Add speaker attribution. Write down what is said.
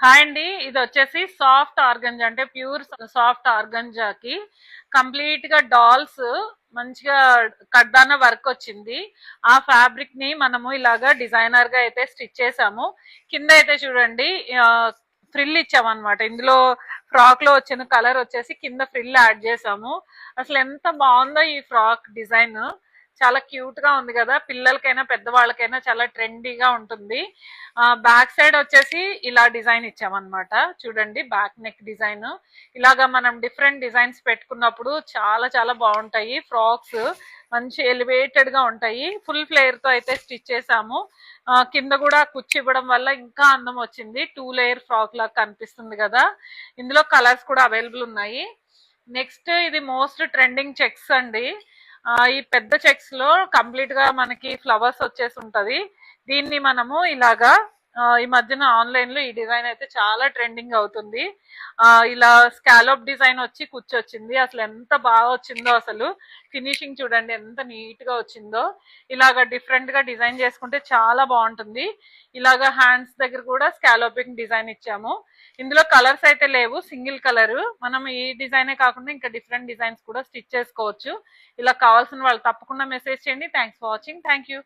Speaker 1: Hi అండి. ఇది వచ్చేసి సాఫ్ట్ ఆర్గంజా అంటే ప్యూర్ సాఫ్ట్ ఆర్గంజాకి కంప్లీట్ గా డాల్స్ మంచిగా కడ్దాన వర్క్ వచ్చింది. ఆ ఫ్యాబ్రిక్ ని మనము ఇలాగా డిజైనర్ గా అయితే స్టిచ్ చేసాము. కింద అయితే చూడండి ఫ్రిల్ ఇచ్చామన్నమాట. ఇందులో ఫ్రాక్ లో వచ్చిన కలర్ వచ్చేసి కింద ఫ్రిల్ యాడ్ చేసాము. అసలు ఎంత బాగుందో ఈ ఫ్రాక్ డిజైన్. చాలా క్యూట్ గా ఉంది కదా, పిల్లలకైనా పెద్దవాళ్ళకైనా చాలా ట్రెండీగా ఉంటుంది. బ్యాక్ సైడ్ వచ్చేసి ఇలా డిజైన్ ఇచ్చామన్నమాట. చూడండి బ్యాక్ నెక్ డిజైన్. ఇలాగా మనం డిఫరెంట్ డిజైన్స్ పెట్టుకున్నప్పుడు చాలా చాలా బాగుంటాయి ఫ్రాక్స్. మంచి ఎలివేటెడ్ గా ఉంటాయి. ఫుల్ ఫ్లేయర్ తో అయితే స్టిచ్ చేసాము. కింద కూడా కుచ్చి ఇవ్వడం వల్ల ఇంకా అందం వచ్చింది. 2 లేయర్ ఫ్రాక్ లాగా కనిపిస్తుంది కదా. ఇందులో కలర్స్ కూడా అవైలబుల్ ఉన్నాయి. నెక్స్ట్ ఇది మోస్ట్ ట్రెండింగ్ చెక్స్ అండి. ఈ పెద్ద చెక్స్ లో కంప్లీట్ గా మనకి ఫ్లవర్స్ వచ్చేసి ఉంటది. దీన్ని మనము ఇలాగా ఈ మధ్యన ఆన్లైన్ లో ఈ డిజైన్ అయితే చాలా ట్రెండింగ్ అవుతుంది. ఇలా స్కాలోప్ డిజైన్ వచ్చి కూర్చొచ్చింది. అసలు ఎంత బాగా వచ్చిందో, అసలు ఫినిషింగ్ చూడండి ఎంత నీట్ గా వచ్చిందో. ఇలాగా డిఫరెంట్ గా డిజైన్ చేసుకుంటే చాలా బాగుంటుంది. ఇలాగా హ్యాండ్స్ దగ్గర కూడా స్కాలోపింగ్ డిజైన్ ఇచ్చాము. ఇందులో కలర్స్ అయితే లేవు, సింగిల్ కలర్. మనం ఈ డిజైనే కాకుండా ఇంకా డిఫరెంట్ డిజైన్స్ కూడా స్టిచ్ చేసుకోవచ్చు. ఇలా కావాల్సిన వాళ్ళు తప్పకుండా మెసేజ్ చేయండి. Thanks for watching. Thank you.